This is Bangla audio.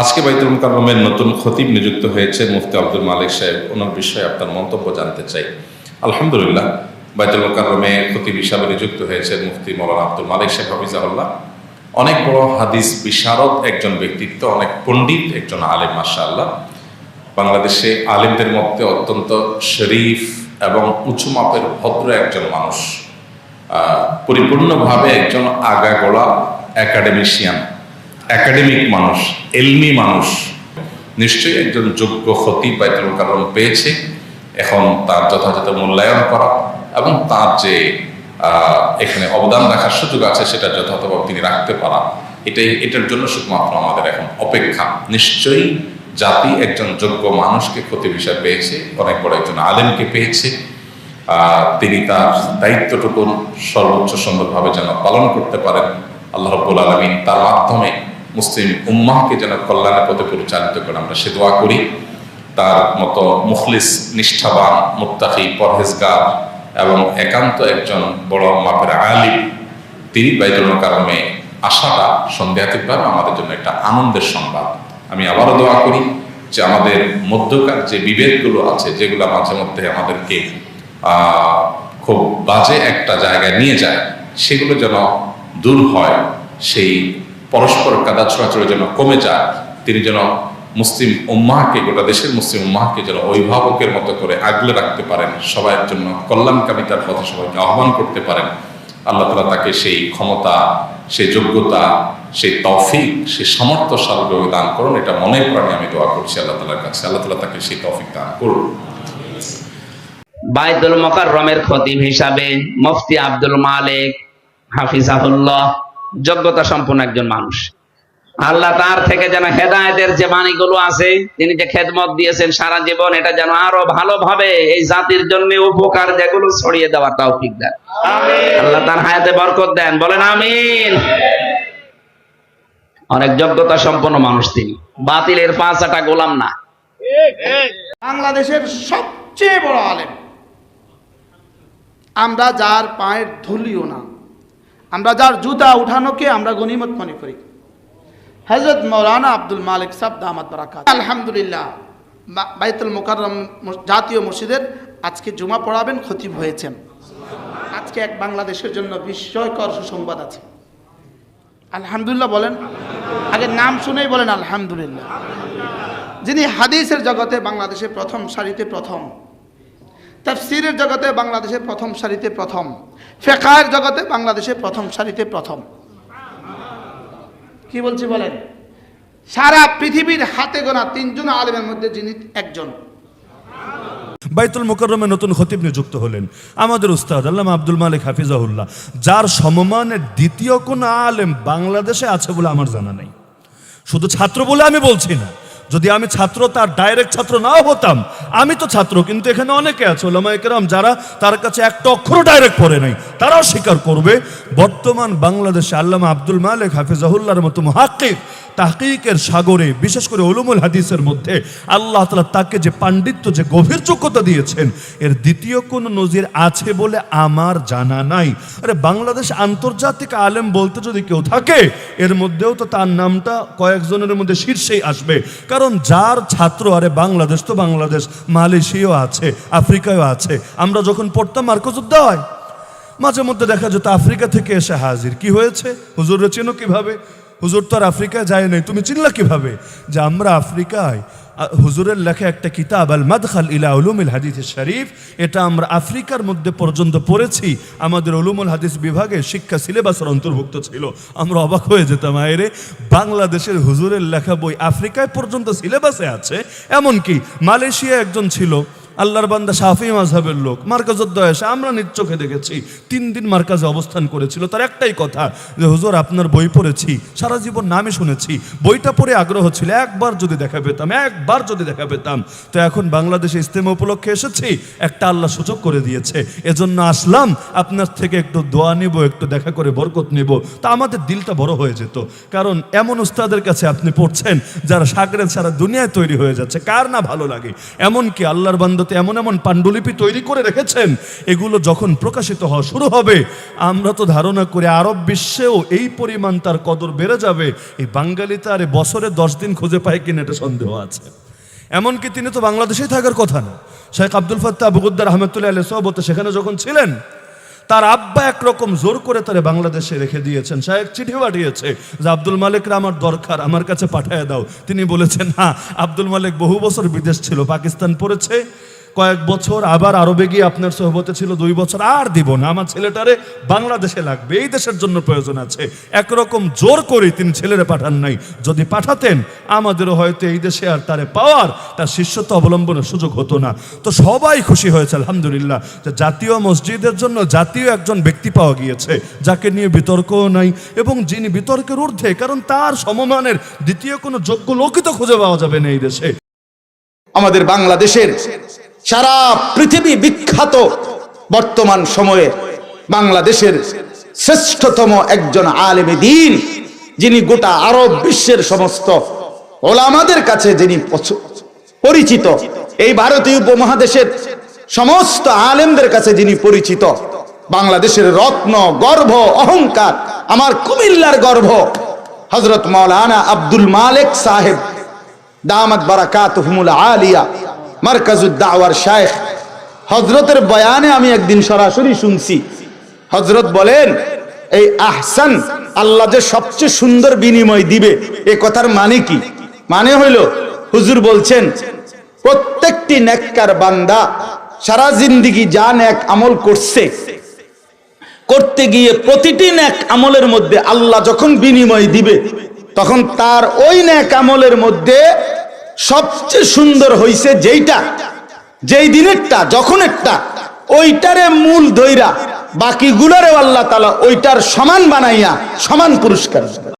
আজকে বাইতুল মুকাররমের নতুন খতিব নিযুক্ত হয়েছে মুফতি আব্দুল মালিক সাহেব। ওনার বিষয়ে আপনার মন্তব্য জানতে চাই। আলহামদুলিল্লাহ, বাইতুল মুকাররমে খতিব হিসাবে নিযুক্ত হয়েছে মুফতি মৌলানা আব্দুল মালিক সাহেব হাফিজাহুল্লাহ। অনেক বড় হাদিস বিশারদ একজন ব্যক্তিত্ব, অনেক পণ্ডিত একজন আলেম, মাশাআল্লাহ। বাংলাদেশে আলেমদের মধ্যে অত্যন্ত শরীফ এবং উঁচু মাপের ভদ্র একজন মানুষ, পরিপূর্ণভাবে একজন আগাগোড়া একাডেমিক মানুষ, এলমি মানুষ। নিশ্চয়ই একজন যোগ্য খতিব বাইতুল মুকাররম পেয়েছে। এখন তার যথাযথ মূল্যায়ন করা এবং তার যে এখানে অবদান রাখার সুযোগ আছে সেটা যথাযথভাবে তিনি রাখতে পারা, এটার জন্য শুধুমাত্র আমাদের এখন অপেক্ষা। নিশ্চয়ই জাতি একজন যোগ্য মানুষকে খতিব হিসাবে পেয়েছে, অনেক বড় একজন আলেমকে পেয়েছে। তিনি তার দায়িত্বটুকু সর্বোচ্চ সুন্দরভাবে যেন পালন করতে পারেন। আল্লাহ রাব্বুল আলামিন তার মাধ্যমে মুসলিম উম্মাহকে যেন কল্যাণের পথে পরিচালিত করে, আমরা সে দোয়া করি। তার মতো মুখলিস, নিষ্ঠাবান, মুত্তাকি, পরহেজগার এবং একান্ত একজন বড় মাপের আলিম তিনি বাইতুল মুকাররমে আসাটা সন্দেহাতীতভাবে আমাদের জন্য একটা আনন্দের সংবাদ। আমি আবারও দোয়া করি যে আমাদের মধ্যকার যে বিভেদগুলো আছে, যেগুলো মাঝে মধ্যে আমাদেরকে খুব বাজে একটা জায়গায় নিয়ে যায়, সেগুলো যেন দূর হয়, সেই পরস্পর কাদা ছোড়াছড়ি যেন কমে যায়। তিনি যেন মুসলিম উম্মাহকে, গোটা দেশের মুসলিম উম্মাহকে যেন অভিভাবকের মতো করে আগলে রাখতে পারেন, সবার জন্য কল্যাণকামিতার পথে সবাইকে আহ্বান করতে পারেন। আল্লাহ তাআলা তাকে সেই ক্ষমতা, সেই যোগ্যতা, সেই তৌফিক, সেই সামর্থ্য সর্বদাই দান করুন। এটা মনে প্রাণে আমি দোয়া করছি আল্লাহ তাআলার কাছে। আল্লাহ তাআলা তাকে সেই তৌফিক দান করুন। বাইতুল মুকাররমের খতিব হিসাবে মুফতি আব্দুল মালিক হাফিজাহুল্লাহ যোগ্যতা সম্পন্ন একজন মানুষ। আল্লাহ তার থেকে যেন হেদায়েতের যে বাণীগুলো আছে, তিনি যে খেদমত দিয়েছেন সারা জীবন, এটা যেন আরো ভালোভাবে এই জাতির জন্য উপকার যেগুলো ছড়িয়ে দেওয়ার তৌফিক দেন। আল্লাহ তার হায়াতে বরকত দেন, বলেন আমিন। অনেক যোগ্যতা সম্পন্ন মানুষ তিনি, বাতিলের পাঁচাটা গোলাম না। বাংলাদেশের সবচেয়ে বড় আলেম, আমরা যার পায়ের ধুলিও না, আমরা যার জুতা উঠানোকে আমরা গনিমত মনে করি, হযরত মাওলানা আব্দুল মালিক সাহেব দামাত বারাকাত। আলহামদুলিল্লাহ, বাইতুল মুকাররম জাতীয় মসজিদের আজকে জুমা পড়াবেন, খতিব হয়েছেন। আজকে এক বাংলাদেশের জন্য বিস্ময়কর সুসংবাদ আছে। আলহামদুলিল্লাহ বলেন, আগে নাম শুনেই বলেন আলহামদুলিল্লাহ। যিনি হাদিসের জগতে বাংলাদেশের প্রথম সারিতে প্রথম, তাফসীরের জগতে বাংলাদেশের প্রথম সারিতে প্রথম, ফিকহের জগতে বাংলাদেশের প্রথম সারিতে প্রথম। কি বলছি বলেন? সারা পৃথিবীর হাতে গোনা তিনজন আলেমের মধ্যে যিনি একজন। বাইতুল মুকাররমে নতুন খতিব নিযুক্ত হলেন আমাদের উস্তাদ আল্লামা আব্দুল মালিক হাফিজাহুল্লাহ, যার সমমানের দ্বিতীয় কোন আলেম বাংলাদেশে আছে বলে আমার জানা নাই। শুধু ছাত্র বলে আমি বলছি না, যদি আমি ছাত্র, তার ডাইরেক্ট ছাত্র নাও হতাম, আমি তো ছাত্র, কিন্তু এখানে অনেকে আছে ওলামায়ে কেরাম যারা তার কাছে একটা অক্ষর ডাইরেক্ট পড়ে নাই, তারাও স্বীকার করবে বর্তমান বাংলাদেশে আল্লামা আব্দুল মালিক হাফিজাহুল্লাহর মতো মুহাক্কিক, তাহকিকের সাগরে, বিশেষ করে উলুমুল হাদিসের মধ্যে আল্লাহ তাআলা তাকে যে পাণ্ডিত্য, যে গভীর যোগ্যতা দিয়েছেন, এর দ্বিতীয় কোন নজির আছে বলে আমার জানা নাই। আরে বাংলাদেশ আন্তর্জাতিক আলেম বলতে যদি কেউ থাকে, এর মধ্যেও তো তার নামটা কয়েকজনের মধ্যে শীর্ষেই আসবে। কারণ যার ছাত্র, আরে বাংলাদেশ তো বাংলাদেশ, মালয়েশিয়াও আছে, আফ্রিকায়ও আছে। আমরা যখন পড়তাম মার্কজুদ্দৌলায়, মাঝে মধ্যে দেখা যেত আফ্রিকা থেকে এসে হাজির। কি হয়েছে? হুজুররা চেনো কিভাবে? হুজুর তো আর আফ্রিকায় যায় নাই, তুমি চিনলা কিভাবে? যে আমরা আফ্রিকায়, হুজুরের লেখা একটা কিতাব আল মাদখাল ইলা উলুমিল হাদিস শরীফ, এটা আমরা আফ্রিকার মধ্যে পর্যন্ত পড়েছি। আমাদের উলুমুল হাদিস বিভাগে শিক্ষা সিলেবাসের অন্তর্ভুক্ত ছিল। আমরা অবাক হয়ে যেতাম, আয়রে বাংলাদেশের হুজুরের লেখা বই আফ্রিকায় পর্যন্ত সিলেবাসে আছে। এমনকি মালয়েশিয়া একজন ছিল, আল্লাহর বান্দা, শাফি মাযহাবের লোক, মার্কাজুদ্দৌলা এসে আমরা নিজ চোখে দেখেছি 3 দিন মার্কাজে অবস্থান করেছিল। তার একটাই কথা যে হুজুর আপনার বই পড়েছি, সারা জীবন নামে শুনেছি, বইটা পড়ে আগ্রহ ছিল, একবার যদি দেখা পেতাম। তো এখন বাংলাদেশে ইজতেমা উপলক্ষে এসেছি, একটা আল্লাহ সুযোগ করে দিয়েছে, এজন্য আসলাম আপনার থেকে একটু দোয়া নিব, একটু দেখা করে বরকত নিব। তা আমাদের দিলটা বড় হয়ে যেত, কারণ এমন উস্তাদের কাছে আপনি পড়ছেন যারা শাগরেদ সারা দুনিয়ায় তৈরি হয়ে যাচ্ছে, কার না ভালো লাগে? এমনকি আল্লাহর বান্দা হজরত এমন এমন পাণ্ডুলিপি তৈরি করে রেখেছেন, এগুলো যখন প্রকাশিত হওয়া শুরু হবে, আমরা তো ধারণা করি আরব বিশ্বেও এই পরিমাণ তার কদর বেড়ে যাবে। এই বাঙালি তার বছরে 10 দিন খুঁজে পায় কিনা এটা সন্দেহ আছে। এমনকি তিনি তো বাংলাদেশেই থাকার কথা না। শেখ আব্দুল ফাত্তাহ আবু গুদ্দার রহমতুল্লাহ আলাইহি সোহবতে সেখানে যখন ছিলেন, তার আব্বা একরকম জোর করে তারে বাংলাদেশে রেখে দিয়েছেন। শেখ চিঠি পাঠিয়েছে যে আব্দুল মালিকরা আমার দরকার, আমার কাছে পাঠিয়ে দাও। তিনি বলেছেন হ্যাঁ। আব্দুল মালিক বহু বছর বিদেশ ছিল, পাকিস্তান পড়েছে কয়েক বছর, আবার আরবে গিয়ে আপনার সোহবতে ছিল 2 বছর। আর দিব না, আমার ছেলেটারে বাংলাদেশে লাগবে, এই দেশের জন্য প্রয়োজন আছে। একরকম জোর করে তিনি ছেলেরে পাঠান নাই। যদি পাঠাতেন আমাদেরও হয়তো এই দেশে আর তারে পাওয়ার, তার শিষ্যত্ব অবলম্বনের সুযোগ হতো না। তো সবাই খুশি হয়েছে আলহামদুলিল্লাহ যে জাতীয় মসজিদের জন্য জাতীয় একজন ব্যক্তি পাওয়া গিয়েছে, যাকে নিয়ে বিতর্কও নাই এবং যিনি বিতর্কের ঊর্ধ্বে, কারণ তার সমমানের দ্বিতীয় কোনো যোগ্য লোকই তো খুঁজে পাওয়া যাবে না এই দেশে। আমাদের বাংলাদেশের সারা পৃথিবী বিখ্যাত বর্তমান সময়ে বাংলাদেশের শ্রেষ্ঠতম একজন আলেমে দ্বীন, যিনি গোটা আরব বিশ্বের সমস্ত ওলামাদের কাছে যিনি পরিচিত, এই ভারতীয় উপমহাদেশের সমস্ত আলেমদের কাছে যিনি পরিচিত, বাংলাদেশের রত্ন, গর্ব, অহংকার, আমার কুমিল্লার গর্ব, হযরত মাওলানা আব্দুল মালিক সাহেব দামাত বারাকাতুহুমুল আলিয়া মারকাজুদ দাওয়ার শায়েখ, হযরতের বয়ানে আমি একদিন সরাসরি শুনছি। হযরত বলেন, এই আহসান, আল্লাহ যে সবচেয়ে সুন্দর বিনিময় দিবে, এ কথার মানে কি? মানে হইল, হুজুর বলছেন প্রত্যেকটি নেককার বান্দা সারা জিন্দেগি যা নেক আমল করছে, করতে গিয়ে প্রতিটি নেক আমলের মধ্যে আল্লাহ যখন বিনিময় দিবে, তখন তার ওই নেক আমলের মধ্যে সবচেয়ে সুন্দর হইছে যেইটা, যেই দিনেরটা, যখন একটা, ওইটারে মূল ধইরা বাকিগুলোরেও আল্লাহ তাআলা ওইটার সমান বানাইয়া সমান পুরস্কার।